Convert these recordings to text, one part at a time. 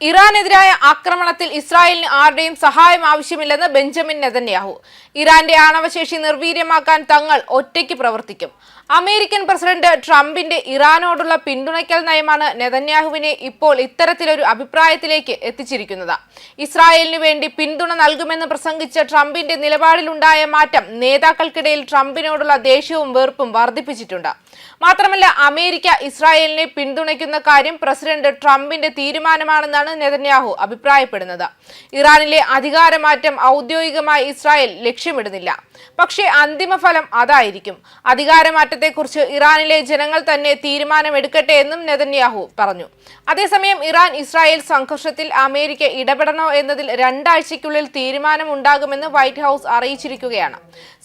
ഇറാനെതിരായ ആക്രമണത്തിൽ ഇസ്രായേലിന് ആരുടെയും സഹായം ആവശ്യമില്ലെന്ന് ബെഞ്ചമിൻ നെതന്യാഹു. ഇറാന്റെ ആണവശേഷി നിർവീര്യമാക്കാൻ തങ്ങൾ ഒറ്റയ്ക്ക് പ്രവർത്തിക്കും. അമേരിക്കൻ പ്രസിഡന്റ് ട്രംപിന്റെ ഇറാനോടുള്ള പിന്തുണയ്ക്കൽ നയമാണ് നെതന്യാഹുവിനെ ഇപ്പോൾ ഇത്തരത്തിലൊരു അഭിപ്രായത്തിലേക്ക് എത്തിച്ചിരിക്കുന്നത്. ഇസ്രായേലിനു വേണ്ടി പിന്തുണ നൽകുമെന്ന് പ്രസംഗിച്ച ട്രംപിന്റെ നിലപാടിലുണ്ടായ മാറ്റം നേതാക്കൾക്കിടയിൽ ട്രംപിനോടുള്ള ദേഷ്യവും വെറുപ്പും വർദ്ധിപ്പിച്ചിട്ടുണ്ട്. മാത്രമല്ല, അമേരിക്ക ഇസ്രായേലിനെ പിന്തുണയ്ക്കുന്ന കാര്യം പ്രസിഡന്റ് ട്രംപിന്റെ തീരുമാനമാണെന്നാണ് നെതന്യാഹു അഭിപ്രായപ്പെടുന്നത്. ഇറാനിലെ അധികാരമാറ്റം ഔദ്യോഗികമായി ഇസ്രായേൽ ലക്ഷ്യമിടുന്നില്ല. പക്ഷേ അന്തിമ ഫലം അതായിരിക്കും. അധികാരമാറ്റത്തെക്കുറിച്ച് ഇറാനിലെ ജനങ്ങൾ തന്നെ തീരുമാനമെടുക്കട്ടെ എന്നും നെതന്യാഹു പറഞ്ഞു. അതേസമയം ഇറാൻ ഇസ്രായേൽ സംഘർഷത്തിൽ അമേരിക്ക ഇടപെടണോ എന്നതിൽ 2 ആഴ്ചയ്ക്കുള്ളിൽ തീരുമാനമുണ്ടാകുമെന്ന് വൈറ്റ് ഹൌസ് അറിയിച്ചിരിക്കുകയാണ്.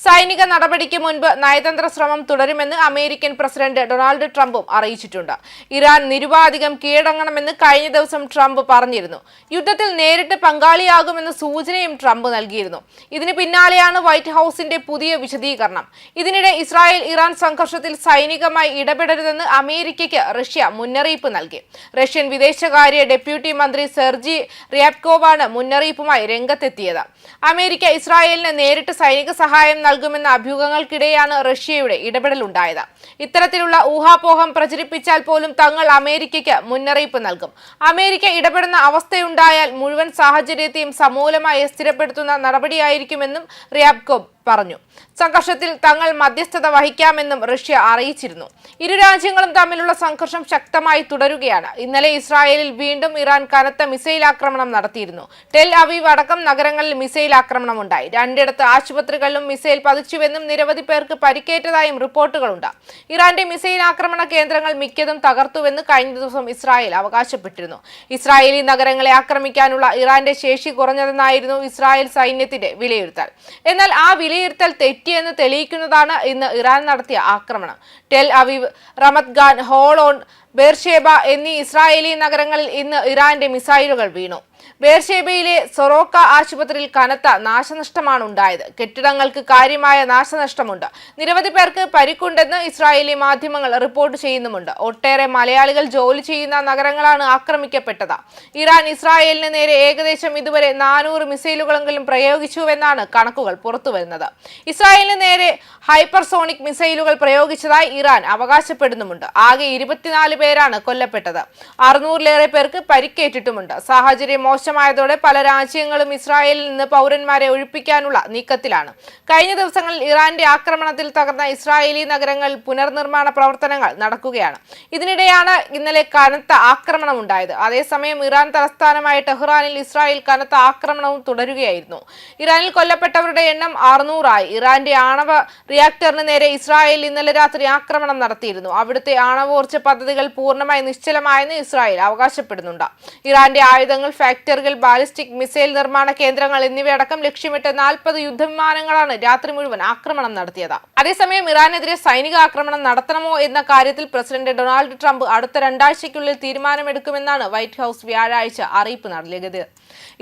സൈനിക നടപടിക്ക് മുൻപ് നയതന്ത്ര ശ്രമം തുടരുമെന്ന് അമേരിക്കൻ പ്രസിഡന്റ് ഡൊണാൾഡ് ട്രംപും അറിയിച്ചിട്ടുണ്ട്. ഇറാൻ നിരുപാധികം കീഴടങ്ങണമെന്ന് കഴിഞ്ഞ ദിവസം ട്രംപ് പറഞ്ഞിരുന്നു. യുദ്ധത്തിൽ നേരിട്ട് പങ്കാളിയാകുമെന്ന സൂചനയും ട്രംപ് നൽകിയിരുന്നു. ഇതിന് പിന്നാലെയാണ് വൈറ്റ് ഹൌസിന്റെ പുതിയ വിശദീകരണം. ഇതിനിടെ ഇസ്രായേൽ ഇറാൻ സംഘർഷത്തിൽ സൈനികമായി ഇടപെടരുതെന്ന് അമേരിക്കയ്ക്ക് റഷ്യ മുന്നറിയിപ്പ് നൽകി. റഷ്യൻ വിദേശകാര്യ ഡെപ്യൂട്ടി മന്ത്രി സെർജി റിയാബ്കോവാണ് മുന്നറിയിപ്പുമായി രംഗത്തെത്തിയത്. അമേരിക്ക ഇസ്രായേലിന് നേരിട്ട് സൈനിക സഹായം നൽകുമെന്ന അഭ്യൂഹങ്ങൾക്കിടെയാണ് റഷ്യയുടെ ഇടപെടലുണ്ടായത്. ഇത്തരത്തിലുള്ള ഊഹാപോഹം പ്രചരിപ്പിച്ചാൽ പോലും തങ്ങൾ അമേരിക്കയ്ക്ക് മുന്നറിയിപ്പ് നൽകും. അമേരിക്ക ഇടപെടുന്ന അവസ്ഥയുണ്ടായാൽ മുഴുവൻ സാഹചര്യത്തെയും സമൂലമായി സ്ഥിരപ്പെടുത്തുന്ന നടപടിയായിരിക്കുമെന്നും റിയാബ്കോവ് പറഞ്ഞു. സംഘർഷത്തിൽ തങ്ങൾ മധ്യസ്ഥത വഹിക്കാമെന്നും റഷ്യ അറിയിച്ചിരുന്നു. ഇരു രാജ്യങ്ങളും തമ്മിലുള്ള സംഘർഷം ശക്തമായി തുടരുകയാണ്. ഇന്നലെ ഇസ്രായേലിൽ വീണ്ടും ഇറാൻ കനത്ത മിസൈൽ ആക്രമണം നടത്തിയിരുന്നു. ടെൽ അവീവ് അടക്കം നഗരങ്ങളിൽ മിസൈൽ ആക്രമണം ഉണ്ടായി. 2 ഇടത്ത് ആശുപത്രികളിലും മിസൈൽ പതിച്ചുവെന്നും നിരവധി പേർക്ക് പരിക്കേറ്റതായും റിപ്പോർട്ടുകളുണ്ട്. ഇറാന്റെ മിസൈൽ ആക്രമണ കേന്ദ്രങ്ങൾ മിക്കതും തകർത്തുവെന്ന് കഴിഞ്ഞ ദിവസം ഇസ്രായേൽ അവകാശപ്പെട്ടിരുന്നു. ഇസ്രായേലി നഗരങ്ങളെ ആക്രമിക്കാനുള്ള ഇറാന്റെ ശേഷി കുറഞ്ഞതെന്നായിരുന്നു ഇസ്രായേൽ സൈന്യത്തിന്റെ വിലയിരുത്തൽ. എന്നാൽ ആ വിലയിരുത്തൽ തെറ്റിയെന്ന് തെളിയിക്കുന്നതാണ് ഇന്ന് ഇറാൻ നടത്തിയ ആക്രമണം. ടെൽ അവീവ്, റമത് ഗാൻ, ഹോളോൺ, ബേർഷേബ എന്നീ ഇസ്രായേലി നഗരങ്ങളിൽ ഇന്ന് ഇറാന്റെ മിസൈലുകൾ വീണു. ബേർഷേബയിലെ സൊറോക്ക ആശുപത്രിയിൽ കനത്ത നാശനഷ്ടമാണ് ഉണ്ടായത്. കെട്ടിടങ്ങൾക്ക് കാര്യമായ നാശനഷ്ടമുണ്ട്. നിരവധി പേർക്ക് പരിക്കുണ്ടെന്ന് ഇസ്രായേലി മാധ്യമങ്ങൾ റിപ്പോർട്ട് ചെയ്യുന്നുമുണ്ട്. ഒട്ടേറെ മലയാളികൾ ജോലി ചെയ്യുന്ന നഗരങ്ങളാണ് ആക്രമിക്കപ്പെട്ടത്. ഇറാൻ ഇസ്രായേലിന് നേരെ ഏകദേശം ഇതുവരെ 400 മിസൈലുകളെങ്കിലും പ്രയോഗിച്ചുവെന്നാണ് കണക്കുകൾ പുറത്തുവരുന്നത്. ഇസ്രായേലിന് നേരെ ഹൈപ്പർസോണിക് മിസൈലുകൾ പ്രയോഗിച്ചതായി ഇറാൻ അവകാശപ്പെടുന്നുമുണ്ട്. ആകെ 24 പേരാണ് കൊല്ലപ്പെട്ടത്. 600-ലേറെ പേർക്ക് പരിക്കേറ്റിട്ടുമുണ്ട്. സാഹചര്യം മോശമായതോടെ പല രാജ്യങ്ങളും ഇസ്രായേലിൽ നിന്ന് പൗരന്മാരെ ഒഴിപ്പിക്കാനുള്ള നീക്കത്തിലാണ്. കഴിഞ്ഞ ദിവസങ്ങളിൽ ഇറാന്റെ ആക്രമണത്തിൽ തകർന്ന ഇസ്രായേലി നഗരങ്ങളിൽ പുനർനിർമ്മാണ പ്രവർത്തനങ്ങൾ നടക്കുകയാണ്. ഇതിനിടെയാണ് ഇന്നലെ കനത്ത ആക്രമണം ഉണ്ടായത്. അതേസമയം ഇറാൻ തലസ്ഥാനമായ ടെഹ്റാനിൽ ഇസ്രായേൽ കനത്ത ആക്രമണവും തുടരുകയായിരുന്നു. ഇറാനിൽ കൊല്ലപ്പെട്ടവരുടെ എണ്ണം 600 ആയി. ഇറാന്റെ ആണവ റിയാക്ടറിന് നേരെ ഇസ്രായേൽ ഇന്നലെ രാത്രി ആക്രമണം നടത്തിയിരുന്നു. അവിടുത്തെ ആണവോർജ്ജ പദ്ധതികൾ പൂർണ്ണമായി നിശ്ചലമായെന്ന് ഇസ്രായേൽ അവകാശപ്പെടുന്നുണ്ട്. ഇറാന്റെ ആയുധങ്ങൾ, ഫാക്ടറികൾ, ബാലിസ്റ്റിക് മിസൈൽ നിർമ്മാണ കേന്ദ്രങ്ങൾ എന്നിവയടക്കം ലക്ഷ്യമിട്ട് 40 യുദ്ധവിമാനങ്ങളാണ് രാത്രി മുഴുവൻ ആക്രമണം നടത്തിയത്. അതേസമയം ഇറാനെതിരെ സൈനിക ആക്രമണം നടത്തണമോ എന്ന കാര്യത്തിൽ പ്രസിഡന്റ് ഡൊണാൾഡ് ട്രംപ് അടുത്ത 2 ആഴ്ചയ്ക്കുള്ളിൽ തീരുമാനമെടുക്കുമെന്നാണ് വൈറ്റ് ഹൌസ് വ്യാഴാഴ്ച അറിയിപ്പ് നൽകിയത്.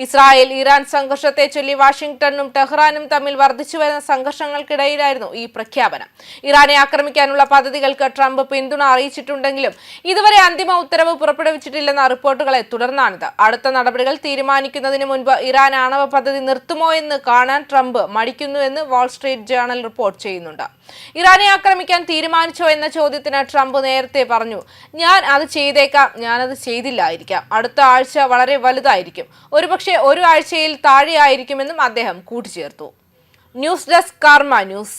ഇസ്രായേൽ ഇറാൻ സംഘർഷത്തെ ചൊല്ലി വാഷിംഗ്ടണും ടെഹ്റാനും തമ്മിൽ വർദ്ധിച്ചുവരുന്ന സംഘർഷങ്ങൾക്കിടയിലായിരുന്നു ഈ പ്രഖ്യാപനം. ഇറാനെ ആക്രമിക്കാനുള്ള പദ്ധതികൾക്ക് ട്രംപ് പിന്തുണ അറിയിച്ചിട്ടുണ്ടെങ്കിലും ഇതുവരെ അന്തിമ ഉത്തരവ് പുറപ്പെടുവിച്ചിട്ടില്ലെന്ന റിപ്പോർട്ടുകളെ തുടർന്നാണിത്. അടുത്ത നടപടികൾ തീരുമാനിക്കുന്നതിന് മുൻപ് ഇറാൻ ആണവ പദ്ധതി നിർത്തുമോ എന്ന് കാണാൻ ട്രംപ് മടിക്കുന്നുവെന്ന് വാൾസ്ട്രീറ്റ് ജേർണൽ റിപ്പോർട്ട് ചെയ്യുന്നുണ്ട്. ഇറാനെ ആക്രമിക്കാൻ തീരുമാനിച്ചോ എന്ന ചോദ്യത്തിന് ട്രംപ് നേരത്തെ പറഞ്ഞു, ഞാൻ അത് ചെയ്തേക്കാം, ഞാനത് ചെയ്തില്ലായിരിക്കാം, അടുത്ത ആഴ്ച വളരെ വലുതായിരിക്കും, ഒരുപക്ഷെ 1 ആഴ്ചയിൽ താഴെയായിരിക്കുമെന്നും അദ്ദേഹം കൂട്ടിച്ചേർത്തു. ന്യൂസ് ഡെസ്ക് കർമ്മ ന്യൂസ്.